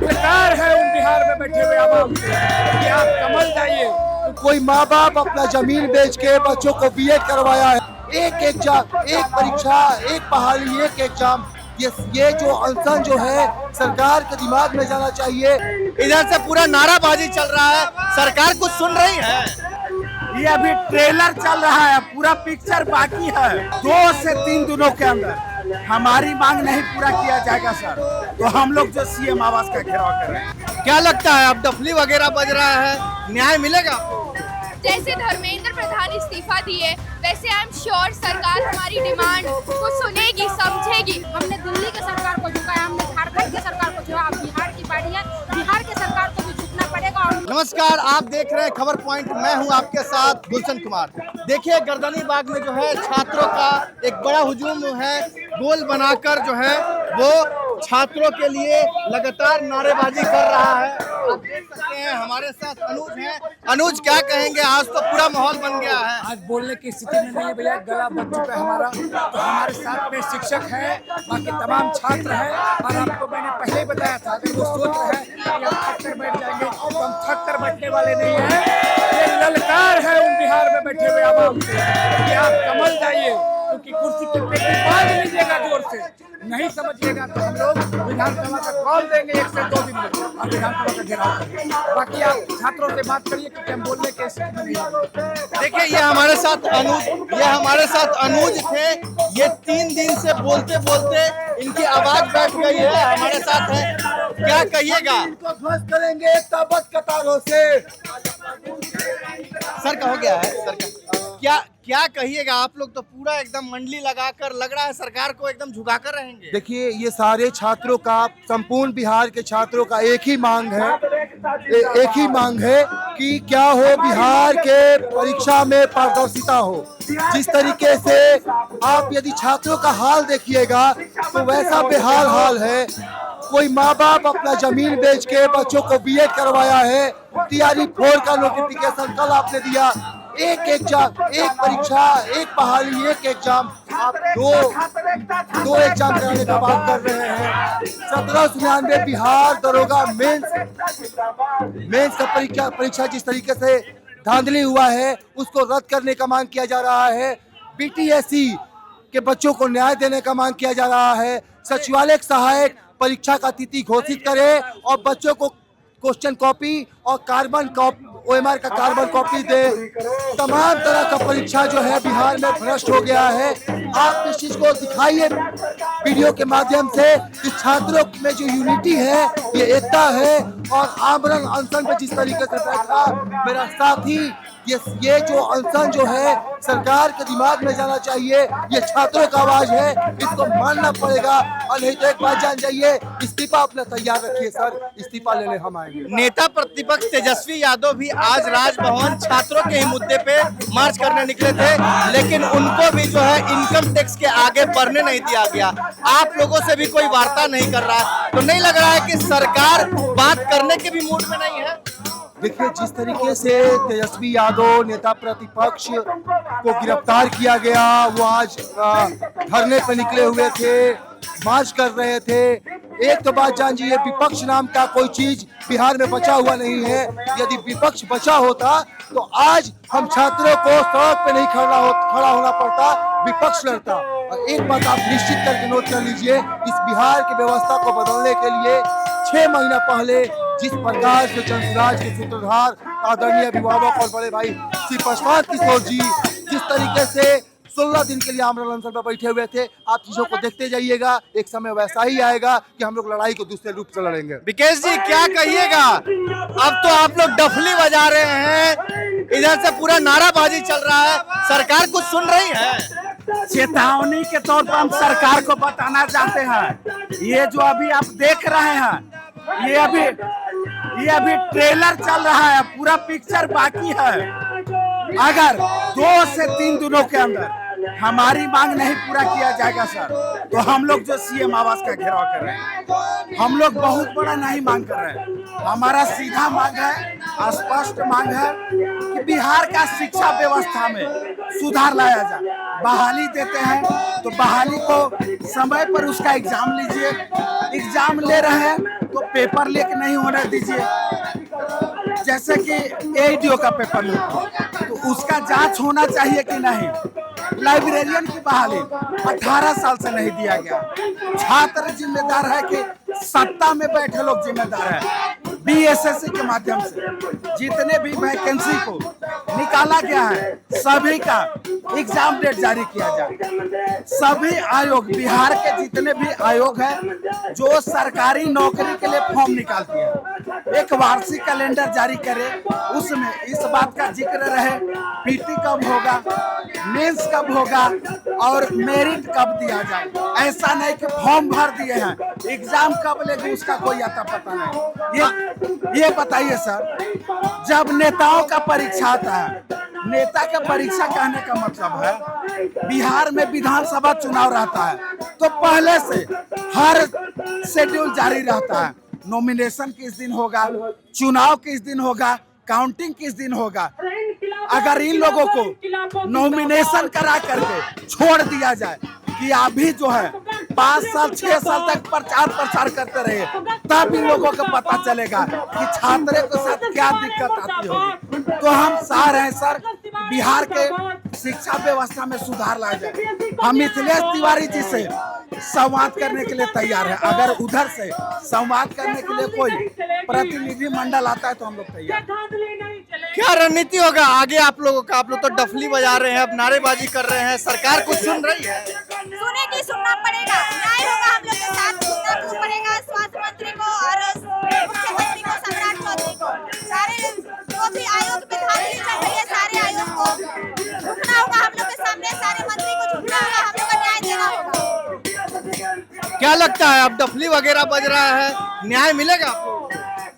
सरकार है उन बिहार में बैठे हुए आवाम से कि आप समझ जाइए। कोई माँ बाप अपना जमीन बेच के बच्चों को बीएड करवाया है। एक एग्जाम, एक परीक्षा, एक बहाली, एक एग्जाम। ये जो अनशन जो है सरकार के दिमाग में जाना चाहिए। इधर से पूरा नाराबाजी चल रहा है, सरकार कुछ सुन रही है? ये अभी ट्रेलर चल रहा है, पूरा पिक्चर बाकी है। 2 से 3 दिनों के अंदर हमारी मांग नहीं पूरा किया जाएगा सर, तो हम लोग जो सीएम आवास का घेराव कर रहे हैं। क्या लगता है अब डफली वगैरह बज रहा है, न्याय मिलेगा? जैसे धर्मेंद्र प्रधान इस्तीफा दिए, वैसे आई एम श्योर सरकार हमारी डिमांड को सुनेगी, समझेगी। हमने दिल्ली के सरकार को झुकाया, हमने झारखंड के सरकार को झुकाया, अब बिहार की बारी है, बिहार के सरकार को भी झुकना पड़ेगा। नमस्कार, आप देख रहे हैं खबर पॉइंट, मैं हूं आपके साथ गुलशन कुमार। देखिए गर्दनी बाग में जो है छात्रों का एक बड़ा हुजूम है, गोल बनाकर जो है वो छात्रों के लिए लगातार नारेबाजी कर रहा है। आप देख सकते हैं हमारे साथ अनुज हैं। अनुज, क्या कहेंगे? आज तो पूरा माहौल बन गया है। आज बोलने की स्थिति में नहीं है भैया, गला बच चुका है हमारा। तो हमारे साथ में शिक्षक हैं, बाकी तमाम छात्र हैं, और आपको मैंने पहले ही बताया था अगर वो सोच रहे हैं कि हम थक कर बैठ जाएंगे, तो हम थक कर बैठने वाले नहीं हैं। ये ललकार है उन बिहार में बैठे हुए आवाम से कि आप समझ जाइए, क्योंकि कुर्सी पे पेटी बांध लीजिएगा जोर से, नहीं समझिएगा तो हम लोग विधानसभा का कॉल देंगे 1 से 2 दिन में और विधानसभा का घेराव करेंगे। बाकी आप छात्रों से बात करिए क्योंकि हम बोलने के स्थिति में नहीं हैं। देखिए ये हमारे साथ अनुज थे। ये 3 दिन से बोलते बोलते इनकी आवाज बैठ गई है। हमारे साथ है, क्या कहिएगा? इनको ध्वस्त करेंगे ताबत कतारों से। सर का हो गया है, सर का क्या कहिएगा? आप लोग तो पूरा एकदम मंडली लगाकर, लग रहा है सरकार को एकदम झुकाकर रहेंगे। देखिए ये सारे छात्रों का, संपूर्ण बिहार के छात्रों का एक ही मांग है कि क्या हो, बिहार के परीक्षा में पारदर्शिता हो। जिस तरीके से आप यदि छात्रों का हाल देखिएगा तो वैसा बेहाल हाल है। कोई माँ बाप अपना जमीन बेच के बच्चों को बीएड करवाया है। तैयारी 4 का नोटिफिकेशन कल आपने दिया। एक एग्जाम, एक परीक्षा, एक बहाली, एक एग्जाम। आप दो एग्जाम कराने का बात कर रहे हैं। 1799 बिहार दरोगा मेंस का परीक्षा जिस तरीके से धांधली हुआ है उसको रद्द करने का मांग किया जा रहा है। बीटीएससी के बच्चों को न्याय देने का मांग किया जा रहा है। सचिवालय सहायक परीक्षा का तिथि घोषित करे और बच्चों को क्वेश्चन कॉपी और कार्बन OMR का कार्बन कॉपी दे। तमाम तरह का परीक्षा जो है बिहार में भ्रष्ट हो गया है। आप इस चीज को दिखाइए वीडियो के माध्यम से कि छात्रों में जो यूनिटी है, ये एकता है। और आमरण अनशन पे जिस तरीके से बैठा मेरा साथी, ये जो अनशन जो है सरकार के दिमाग में जाना चाहिए। ये छात्रों का आवाज है, इसको मानना पड़ेगा। और नहीं तो एक बात जान जाइए, इस्तीफा अपना तैयार रखिए सर, इस्तीफा लेने हम आएंगे। नेता प्रतिपक्ष तेजस्वी यादव भी आज राजभवन छात्रों के ही मुद्दे पे मार्च करने निकले थे, लेकिन उनको भी जो है इनकम टैक्स के आगे बढ़ने नहीं दिया गया। आप लोगों से भी कोई वार्ता नहीं कर रहा, तो नहीं लग रहा है कि सरकार बात करने के भी मूड में नहीं है? देखिए जिस तरीके से तेजस्वी यादव नेता प्रतिपक्ष को गिरफ्तार किया गया, वो आज धरने पर निकले हुए थे, मार्च कर रहे थे। एक तो बात जान जाइए, विपक्ष नाम का कोई चीज बिहार में बचा हुआ नहीं है। यदि विपक्ष बचा होता तो आज हम छात्रों को सड़क पे नहीं खड़ा होना पड़ता, विपक्ष लड़ता। और एक बात आप निश्चित करके नोट कर लीजिए, इस बिहार की व्यवस्था को बदलने के लिए 6 महीना पहले जिस प्रकार से जनसुराज के सूत्रधार आदरणीय अभिभावक और बड़े भाई श्री प्रशांत किशोर जी जिस तरीके से 16 दिन के लिए आमरण अनशन पर बैठे हुए थे, आप चीजों को देखते जाइएगा। एक समय वैसा ही आएगा कि हम लोग लड़ाई को दूसरे रूप से लड़ेंगे। विकेश जी क्या कहिएगा? अब तो आप लोग डफली बजा रहे हैं, इधर से पूरा नाराबाजी चल रहा है, सरकार कुछ सुन रही है? चेतावनी के तौर पर हम सरकार को बताना चाहते हैं, ये जो अभी आप देख रहे हैं, ये अभी ट्रेलर चल रहा है, पूरा पिक्चर बाकी है। अगर 2 से 3 दिनों के अंदर हमारी मांग नहीं पूरा किया जाएगा सर, तो हम लोग जो सीएम आवास का घेराव कर रहे हैं, हम लोग बहुत बड़ा नहीं मांग कर रहे हैं। हमारा सीधा मांग है, स्पष्ट मांग है कि बिहार का शिक्षा व्यवस्था में सुधार लाया जाए। बहाली देते हैं तो बहाली को समय पर उसका एग्जाम लीजिए, एग्जाम ले रहे हैं तो पेपर लीक नहीं होने दीजिए। जैसे कि एडीओ का पेपर लीक, तो उसका जांच होना चाहिए कि नहीं। लाइब्रेरियन की बहाली 18 साल से नहीं दिया गया। छात्र जिम्मेदार है कि सत्ता में बैठे लोग जिम्मेदार है। बीएसएससी के माध्यम से जितने भी वैकेंसी को निकाला गया है, सभी का एग्जाम डेट जारी किया जाए। सभी आयोग, बिहार के जितने भी आयोग हैं जो सरकारी नौकरी के लिए फॉर्म निकालती है, एक वार्षिक कैलेंडर जारी करे, उसमें इस बात का जिक्र रहे पीटी कब होगा, मेंस कब होगा और मेरिट कब दिया जाए। ऐसा नहीं कि फॉर्म भर दिए हैं, एग्जाम कब लेगी उसका कोई आता पता नहीं। ये बताइए सर, जब नेताओं का परीक्षा आता है, नेता का परीक्षा कहने का मतलब है बिहार में विधानसभा चुनाव रहता है तो पहले से हर शेड्यूल जारी रहता है। नॉमिनेशन किस दिन होगा, चुनाव किस दिन होगा, काउंटिंग किस दिन होगा। अगर इन लोगों को नॉमिनेशन करा करके छोड़ दिया जाए कि अभी जो है 5 साल 6 साल तक प्रचार करते रहे, तब इन लोगों को पता चलेगा कि छात्रों के साथ क्या दिक्कत आती होगी। तो हम चाह रहे हैं सर, बिहार के शिक्षा व्यवस्था में सुधार लाया जाए। हम मिथिलेश तिवारी जी से संवाद करने के लिए तैयार है। अगर उधर से संवाद करने के लिए कोई प्रतिनिधि मंडल आता है तो हम लोग तैयार हैं। क्या रणनीति होगा आगे आप लोगों का? आप लोग तो डफली बजा रहे हैं, अब नारेबाजी कर रहे हैं, सरकार कुछ सुन रही है? सुनेगी, सुनना पड़ेगा, न्याय होगा, हम लोग के साथ सुनना तो पड़ेगा। स्वास्थ्य मंत्री को और मुख्यमंत्री को, सम्राट चौधरी को, सारे जो भी आयोग में धांधली चल रही है, सारे आयोग को झुकना होगा। हम लोग के सामने सारे मंत्री को झुकना होगा, हम लोग को न्याय देना होगा। क्या लगता है, अब डफली वगैरह बज रहा है, न्याय मिलेगा आपको?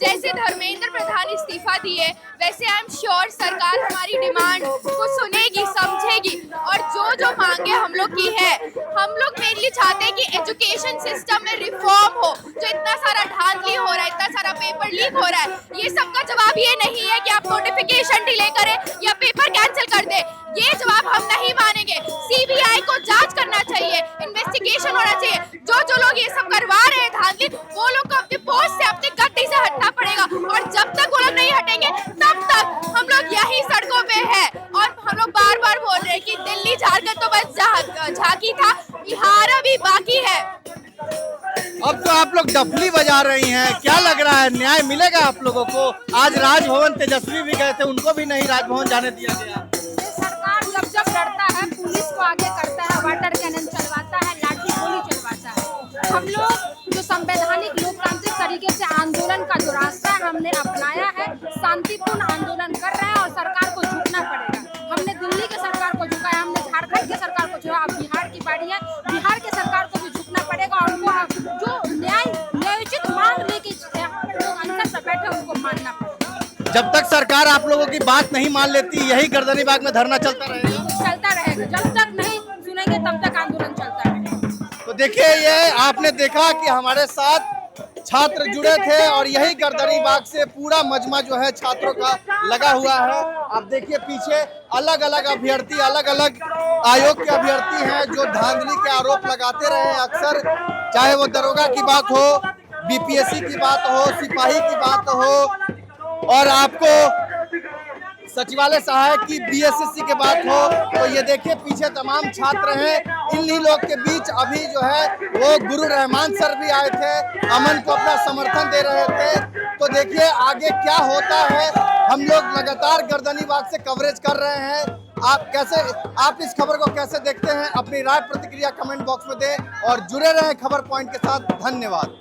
जैसे धर्मेंद्र प्रधान इस्तीफा दिए, वैसे आई एम श्योर सरकार हमारी डिमांड को सुनेगी, समझेगी और जो मांगे हम लोग की है। हम लोग मेनली चाहते हैं कि एजुकेशन सिस्टम में रिफॉर्म हो। जो इतना सारा धांधली हो रहा है, इतना सारा पेपर लीक हो रहा है, ये सबका जवाब ये नहीं है कि आप नोटिफिकेशन डिले करें या पेपर कैंसिल कर दें। ये जवाब हम नहीं मानेंगे। सीबीआई को जांच करना चाहिए, इन्वेस्टिगेशन होना चाहिए। जो लोग ये सब करवा रहे हैं धांधली, वो लोग को अपने पोस्ट से, अपनी गद्दी से हटना पड़ेगा। और जब तक वो लोग नहीं हटेंगे तब तक हम लोग यही सड़कों पे हैं। और हम लोग बार बार बोल रहे हैं कि दिल्ली झारखंड तो बस झांकी था, बिहार अभी बाकी है। अब तो आप लोग डफली बजा रही हैं, क्या लग रहा है न्याय मिलेगा आप लोगों को? आज राजभवन तेजस्वी भी गए थे, उनको भी नहीं राजभवन जाने दिया गया। सरकार जब लड़ता है, पुलिस को आगे करता है, वाटर कैनन चलवाता है, लाठी गोली चलवाता है। हम लोग जो संवैधानिक लोकतांत्रिक तरीके से आंदोलन का जो रास्ता है हमने अपनाया है, शांतिपूर्ण आंदोलन कर रहे हैं और सरकार को झुकना पड़ेगा। हमने दिल्ली के सरकार को झुकाया, हमने झारखंड की सरकार को झुकाया, अब बिहार की बारी है, बिहार के सरकार को भी झुकना पड़ेगा। और उनको जो न्यायोचित मांग लेके यहाँ पर लोग अंदर से बैठे उनको मानना पड़ेगा। जब तक सरकार आप लोगों की बात नहीं मान लेती, यही गर्दनी बाग में धरना चलता रहेगा? जब तक नहीं सुनेंगे तब तक आंदोलन चलता रहेगा। तो देखिए, ये आपने देखा कि हमारे साथ छात्र जुड़े थे और यही गर्दनी बाग से पूरा मजमा जो है छात्रों का लगा हुआ है। आप देखिए पीछे अलग अलग अभ्यर्थी, अलग अलग आयोग के अभ्यर्थी हैं जो धांधली के आरोप लगाते रहे अक्सर, चाहे वो दरोगा की बात हो, बीपीएससी की बात हो, सिपाही की बात हो और आपको सचिवालय सहायक की बीएसएससी के बात हो। तो ये देखिए पीछे तमाम छात्र हैं। इन्हीं लोग के बीच अभी जो है वो गुरु रहमान सर भी आए थे, अमन को अपना समर्थन दे रहे थे। तो देखिए आगे क्या होता है, हम लोग लगातार गर्दनी बाग से कवरेज कर रहे हैं। आप इस खबर को कैसे देखते हैं, अपनी राय प्रतिक्रिया कमेंट बॉक्स में दें और जुड़े रहें खबर पॉइंट के साथ। धन्यवाद।